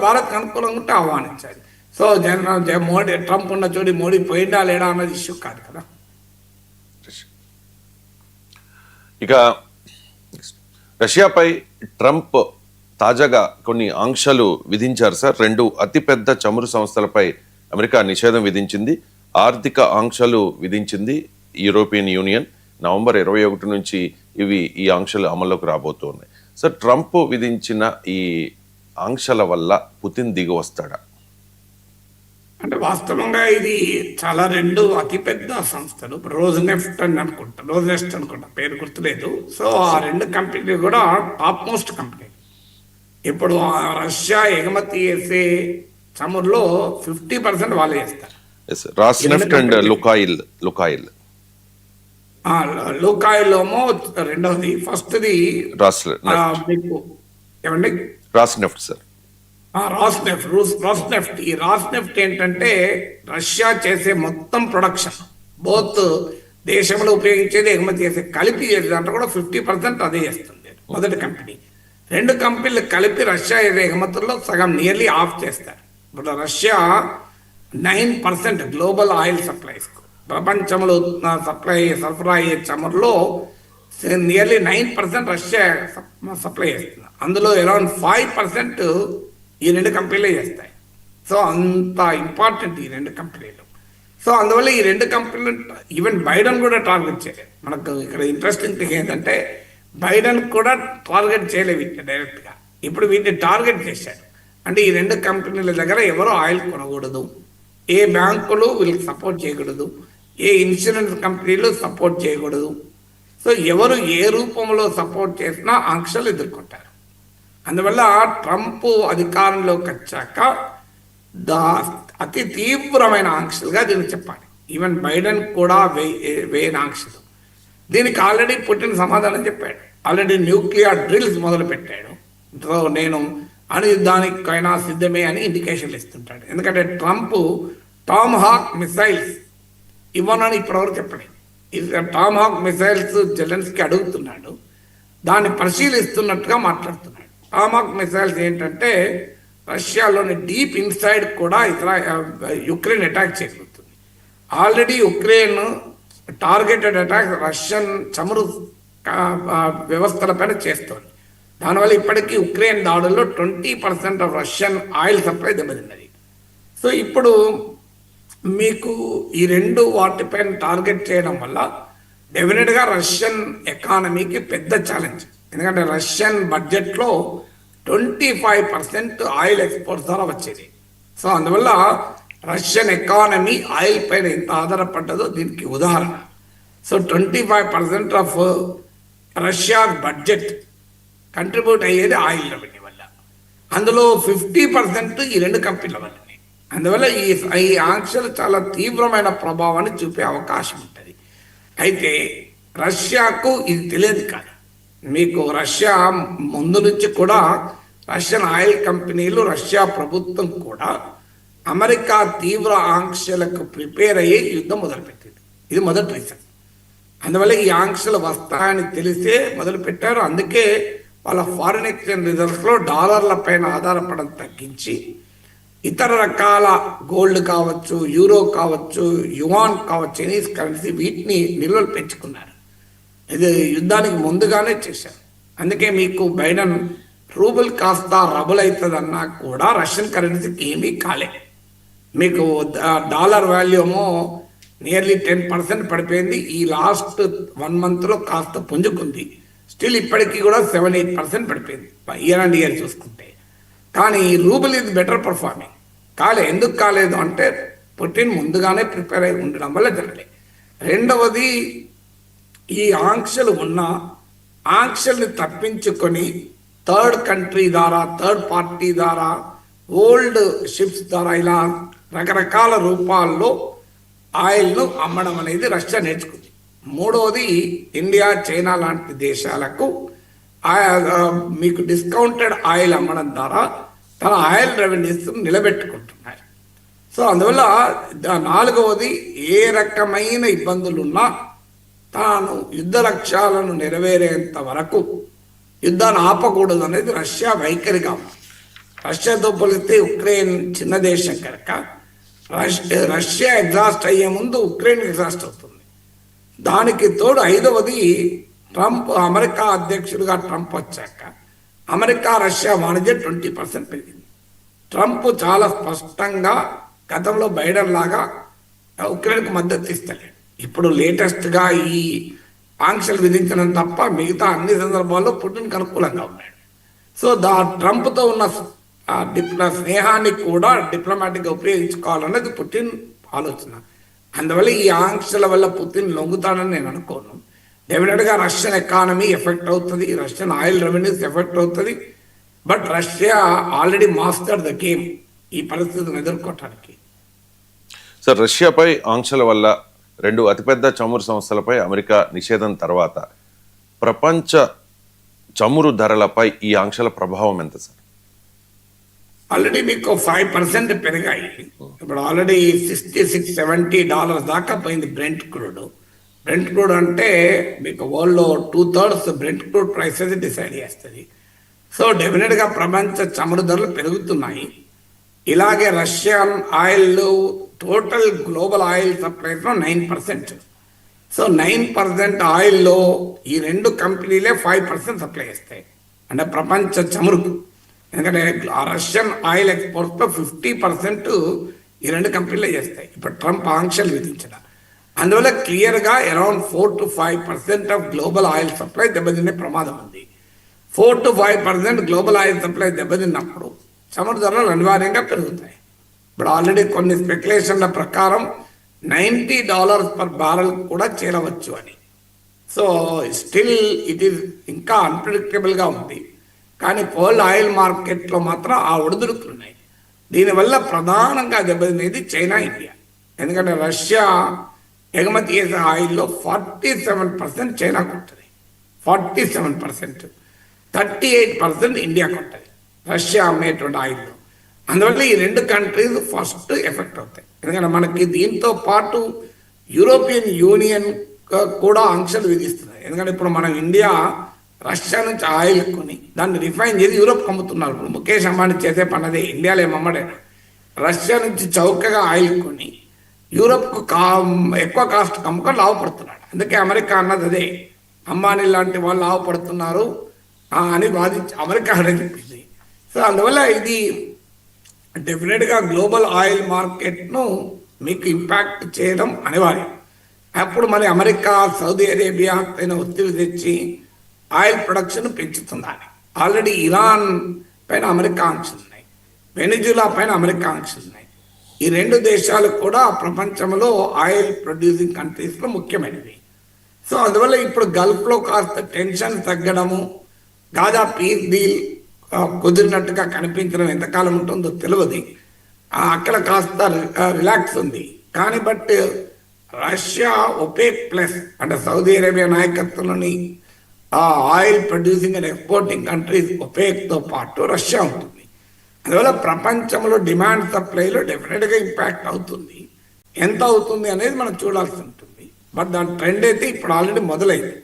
భారత్కి అనుకూలంగా ఉంటే ఆహ్వానించాలి. సో మోడీ ట్రంప్ ఉన్న చోటి మోడీ పోయిందా లేడా అన్నది ఇష్యూ కాదు కదా. ఇక రష్యాపై ట్రంప్ తాజాగా కొన్ని ఆంక్షలు విధించారు సార్. 2 అతిపెద్ద చమురు సంస్థలపై అమెరికా నిషేధం విధించింది, ఆర్థిక ఆంక్షలు విధించింది యూరోపియన్ యూనియన్. నవంబర్ 21 నుంచి ఈ ఆంక్షలు అమల్లోకి రాబోతున్నాయి. సార్, ట్రంప్ విధించిన ఈ ఆంక్షల వల్ల పుతిన్ దిగి వస్తాడా? అంటే వాస్తవంగా ఇది చాలా 2 అతిపెద్ద సంస్థలు. ఇప్పుడు రోజ్నెఫ్ట్ అనుకుంటా, పేరు గుర్తులేదు. సో ఆ 2 కంపెనీలు కూడా టాప్ మోస్ట్ కంపెనీ. ఇప్పుడు రష్యా ఎగుమతి చేసే చమురులో 50% వాళ్ళే చేస్తారు. రాస్నెఫ్ట్ అండ్ లుకాయిల్ ఏమో రెండవది, ఫస్ట్ది మీకు ఏమండి రాస్నెఫ్ట్ సార్. రాస్నెఫ్ట్. ఈ రాస్నెఫ్ట్ ఏంటంటే రష్యా చేసే మొత్తం ప్రొడక్షన్, బోత్ దేశంలో ఉపయోగించేది ఎగుమతి చేసే కలిపి చేసే దాంట్లో కూడా 50% అదే చేస్తుంది మొదటి కంపెనీ. 2 కంపెనీలు కలిపి రష్యా ఎగుమతుల్లో సగం నియర్లీ ఆఫ్ చేస్తారు. ఇప్పుడు రష్యా 9% గ్లోబల్ ఆయిల్ సప్లైస్, ప్రపంచంలో సరఫరా అయ్యే చమురులో నియర్లీ 9% రష్యా సప్లై చేస్తుంది. అందులో అరౌండ్ 5% ఈ 2 కంపెనీలే చేస్తాయి. సో అంత ఇంపార్టెంట్ ఈ 2 కంపెనీలు. సో అందువల్ల ఈ 2 కంపెనీలు ఈవెన్ బైడెన్ కూడా టార్గెట్ చేయలేదు. మనకు ఇక్కడ ఇంట్రెస్టింగ్ థింగ్ ఏంటంటే బైడెన్ కూడా టార్గెట్ చేయలేదు వీటిని డైరెక్ట్గా. ఇప్పుడు వీటిని టార్గెట్ చేశాడు. అంటే ఈ 2 కంపెనీల దగ్గర ఎవరో ఆయిల్ కొనకూడదు, ఏ బ్యాంకులు వీళ్ళకి సపోర్ట్ చేయకూడదు, ఏ ఇన్సూరెన్స్ కంపెనీలు సపోర్ట్ చేయకూడదు. సో ఎవరు ఏ రూపంలో సపోర్ట్ చేసినా ఆంక్షలు ఎదుర్కొంటారు. అందువల్ల ట్రంప్ అధికారంలోకి వచ్చాక అతి తీవ్రమైన ఆంక్షలుగా దీన్ని చెప్పాలి. ఈవెన్ బైడెన్ కూడా వేయని ఆంక్షలు. దీనికి ఆల్రెడీ పుటిన్ సమాధానం చెప్పాడు. ఆల్రెడీ న్యూక్లియర్ డ్రిల్స్ మొదలు పెట్టాడు. సో నేను అణుయుద్ధానికైనా సిద్ధమే అని ఇండికేషన్లు ఇస్తుంటాడు. ఎందుకంటే ట్రంప్ టామ్ హాక్ మిసైల్స్ ఇవ్వనని ఇప్పటివరకు చెప్పలేదు. టామ్ హాక్ మిసైల్స్ జెలెన్స్కీ అడుగుతున్నాడు, దాన్ని పరిశీలిస్తున్నట్టుగా మాట్లాడుతున్నాడు. టామ్ హాక్ మిసైల్స్ ఏంటంటే రష్యాలోని డీప్ ఇన్సైడ్ కూడా యుక్రెయిన్ అటాక్ చేయగలుగుతుంది. Already Ukraine targeted attack Russian చమురు వ్యవస్థలపైన చేస్తోంది. దానివల్ల ఇప్పటికీ ఉక్రెయిన్ దాడుల్లో 20% ఆఫ్ రష్యన్ ఆయిల్ సప్లై దెబ్బతిన్నది. సో ఇప్పుడు మీకు ఈ 2 వాటిపైన టార్గెట్ చేయడం వల్ల డెఫినెట్గా రష్యన్ ఎకానమీకి పెద్ద ఛాలెంజ్. ఎందుకంటే రష్యన్ బడ్జెట్లో 25% ఆయిల్ ఎక్స్పోర్ట్స్ ద్వారా వచ్చేది. సో అందువల్ల రష్యన్ ఎకానమీ ఆయిల్ పైన ఎంత ఆధారపడ్డదో దీనికి ఉదాహరణ. So 25% of Russia budget contribute అయ్యేది ఆయిల్ రెవెన్యూ వల్ల. అందులో 50% ఈ 2 కంపెనీల వల్లనే. అందువల్ల ఈ ఆంక్షలు చాలా తీవ్రమైన ప్రభావాన్ని చూపే అవకాశం ఉంటుంది. అయితే రష్యాకు ఇది తెలియదు కాదు. మీకు రష్యా ముందు నుంచి కూడా రష్యన్ ఆయిల్ కంపెనీలు, రష్యా ప్రభుత్వం కూడా అమెరికా తీవ్ర ఆంక్షలకు ప్రిపేర్ అయ్యి యుద్ధం మొదలుపెట్టింది. ఇది మొదటి రీజన్. అందువల్ల ఈ ఆంక్షలు వస్తాయని తెలిసే మొదలుపెట్టారు. అందుకే వాళ్ళ ఫారిన్ ఎక్స్చేంజ్ రిజర్వ్స్లో డాలర్ల పైన ఆధారపడడం తగ్గించి ఇతర రకాల గోల్డ్ కావచ్చు, యూరో కావచ్చు, యువాన్ కావచ్చు, చైనీస్ కరెన్సీ వీటిని నిల్వలు పెంచుకున్నారు. ఇది యుద్ధానికి ముందుగానే చేశారు. అందుకే మీకు బైడెన్ రూబుల్ కాస్త రబుల్ అవుతుందన్నా కూడా రష్యన్ కరెన్సీకి ఏమీ కాలే. మీకు డాలర్ వాల్యూ ఏమో నియర్లీ 10% పడిపోయింది. ఈ లాస్ట్ 1 monthలో కాస్త పుంజుకుంది. స్టిల్ ఇప్పటికీ కూడా 7-8% పడిపోయింది ఇయర్ అండ్ ఇయర్ చూసుకుంటే. కానీ రూబుల్ ఇది బెటర్ పర్ఫార్మింగ్. ఎందుకు కాలేదు అంటే పుటిన్ ముందుగానే ప్రిపేర్ అయి ఉండడం వల్ల జరగలేదు. రెండవది, ఈ ఆంక్షలు ఉన్న ఆంక్షల్ని తప్పించుకొని థర్డ్ కంట్రీ ద్వారా, థర్డ్ పార్టీ ద్వారా, ఓల్డ్ షిప్స్ ద్వారా ఇలా రకరకాల రూపాల్లో ఆయిల్ను అమ్మడం అనేది రష్యా నేర్చుకుంది. మూడవది, ఇండియా, చైనా లాంటి దేశాలకు మీకు డిస్కౌంటెడ్ ఆయిల్ అమ్మడం ద్వారా తన ఆయిల్ రెవెన్యూస్ నిలబెట్టుకుంటున్నారు. సో అందువల్ల నాలుగవది, ఏ రకమైన ఇబ్బందులున్నా తాను యుద్ధ లక్ష్యాలను నెరవేరేంత వరకు యుద్ధాన్ని ఆపకూడదు అనేది రష్యా వైఖరిగా ఉంది. రష్యాతో పోలిస్తే ఉక్రెయిన్ చిన్న దేశం కనుక రష్యా ఎగ్జాస్ట్ అయ్యే ముందు ఉక్రెయిన్ ఎగ్జాస్ట్ అవుతుంది. దానికి తోడు ఐదవది ట్రంప్, అమెరికా అధ్యక్షుడిగా ట్రంప్ వచ్చాక అమెరికా రష్యా వాణిజ్యం 20% పెరిగింది. ట్రంప్ చాలా స్పష్టంగా గతంలో బైడెన్ లాగా ఉక్రెయిన్కు మద్దతు ఇస్తలేడు. ఇప్పుడు లేటెస్ట్గా ఈ ఆంక్షలు విధించడం తప్ప మిగతా అన్ని సందర్భాల్లో పుటిన్కి అనుకూలంగా ఉన్నాడు. సో ట్రంప్తో ఉన్న స్నేహాన్ని కూడా డిప్లొమాటిక్గా ఉపయోగించుకోవాలన్నది పుటిన్ ఆలోచన. అందువల్ల ఈ ఆంక్షల వల్ల పుతిన్ లొంగుతాడని నేను అనుకోను. డెఫినెట్గా రష్యన్ ఎకానమీ ఎఫెక్ట్ అవుతుంది, రష్యన్ ఆయిల్ రెవెన్యూస్ ఎఫెక్ట్ అవుతుంది. But Russia already master the game ఈ పరిస్థితిని ఎదుర్కోవటానికి. సార్, రష్యాపై ఆంక్షల వల్ల రెండు అతిపెద్ద చమురు సంస్థలపై అమెరికా నిషేధం తర్వాత ప్రపంచ చమురు ధరలపై ఈ ఆంక్షల ప్రభావం ఎంత సార్? ఆల్రెడీ మీకు 5% పెరిగాయి. ఇప్పుడు ఆల్రెడీ $66-70 దాకా పోయింది బ్రెంట్ క్రూడ్. బ్రెంట్ క్రూడ్ అంటే మీకు వరల్డ్లో 2/3 బ్రెంట్ క్రూడ్ ప్రైసెస్ డిసైడ్ చేస్తుంది. సో డెఫినెట్గా ప్రపంచ చమురు ధరలు పెరుగుతున్నాయి. ఇలాగే Russian oil total global oil సప్లైస్లో 9%. సో 9% ఆయిల్లో ఈ రెండు కంపెనీలే 5% సప్లై చేస్తాయి, అంటే ప్రపంచ చమురుకు. ఎందుకంటే రష్యన్ ఆయిల్ ఎక్స్పోర్ట్స్లో 50% ఈ రెండు కంపెనీలే చేస్తాయి ఇప్పుడు ట్రంప్ ఆంక్షలు విధించడం. అందువల్ల క్లియర్గా around 4 to 5% of global oil supply దెబ్బతినే ప్రమాదం ఉంది. 4 to 5% గ్లోబల్ ఆయిల్ సప్లై దెబ్బతిన్నప్పుడు చమురు ధరలు అనివార్యంగా పెరుగుతాయి. ఇప్పుడు ఆల్రెడీ కొన్ని స్పెక్యులేషన్ల ప్రకారం $90 పర్ బ్యారెల్ కూడా చేరవచ్చు అని. సో స్టిల్ ఇట్ ఈస్ ఇంకా అన్ప్రిడిక్టబుల్గా ఉంది. కానీ వరల్డ్ ఆయిల్ మార్కెట్లో మాత్రం ఆ ఒడిదుడుకులు ఉన్నాయి. దీనివల్ల ప్రధానంగా దెబ్బతినేది చైనా, ఇండియా. ఎందుకంటే రష్యా ఎగుమతి చేసే ఆయిల్లో 47% చైనా కొంటుంది, 47%, 38% ఇండియా కొంటుంది రష్యా అమ్మేటువంటి ఆయిల్లో. అందువల్ల ఈ రెండు కంట్రీస్ ఫస్ట్ ఎఫెక్ట్ అవుతాయి. ఎందుకంటే మనకి దీంతో పాటు యూరోపియన్ యూనియన్ కూడా ఆంక్షలు విధిస్తున్నాయి. ఎందుకంటే ఇప్పుడు మనం ఇండియా రష్యా నుంచి ఆయిల్ కొని దాన్ని రిఫైన్ చేసి యూరోప్ అమ్ముతున్నారు. ఇప్పుడు ముఖేష్ అంబానీ చేసే పన్నదే, ఇండియాలో ఏమమ్మడే. రష్యా నుంచి చౌకగా ఆయిల్ కొని యూరోప్కు ఎక్కువ కాస్ట్ అమ్ముకొని లాభపడుతున్నాడు. అందుకే అమెరికా అన్నది అదే, అంబానీ లాంటి వాళ్ళు లాభపడుతున్నారు అని వాదించి అమెరికా అనే చెప్పింది. సో అందువల్ల ఇది డెఫినెట్గా గ్లోబల్ ఆయిల్ మార్కెట్ను మీకు ఇంపాక్ట్ చేయడం అనివార్యం. అప్పుడు మరి అమెరికా, సౌదీ అరేబియా పైన ఒత్తిడి తెచ్చి ఆయిల్ ప్రొడక్షన్ పెంచుతుందని. ఆల్రెడీ ఇరాన్ పైన అమెరికా ఆంక్షలు ఉన్నాయి, వెనిజులా పైన అమెరికా ఆంక్షలు ఉన్నాయి. ఈ రెండు దేశాలు కూడా ప్రపంచంలో ఆయిల్ ప్రొడ్యూసింగ్ కంట్రీస్లో ముఖ్యమైనవి. సో అందువల్ల ఇప్పుడు గల్ఫ్లో కాస్త టెన్షన్ తగ్గడము, గాజా పీస్ డీల్ కుదిరినట్టుగా కనిపించడం ఎంతకాలం ఉంటుందో తెలియదు. అక్కడ కాస్త రిలాక్స్ ఉంది. కానీ బట్ రష్యా ఒపేక్ ప్లస్ అంటే సౌదీ అరేబియా నాయకత్వంలోని oil producing and exporting countries ఒపేక్తో పాటు రష్యా ఉంటుంది. అందువల్ల ప్రపంచంలో డిమాండ్ సప్లైలో డెఫినెట్గా ఇంపాక్ట్ అవుతుంది. ఎంత అవుతుంది అనేది మనం చూడాల్సి ఉంటుంది. బట్ దాని ట్రెండ్ అయితే ఇప్పుడు ఆల్రెడీ మొదలైంది.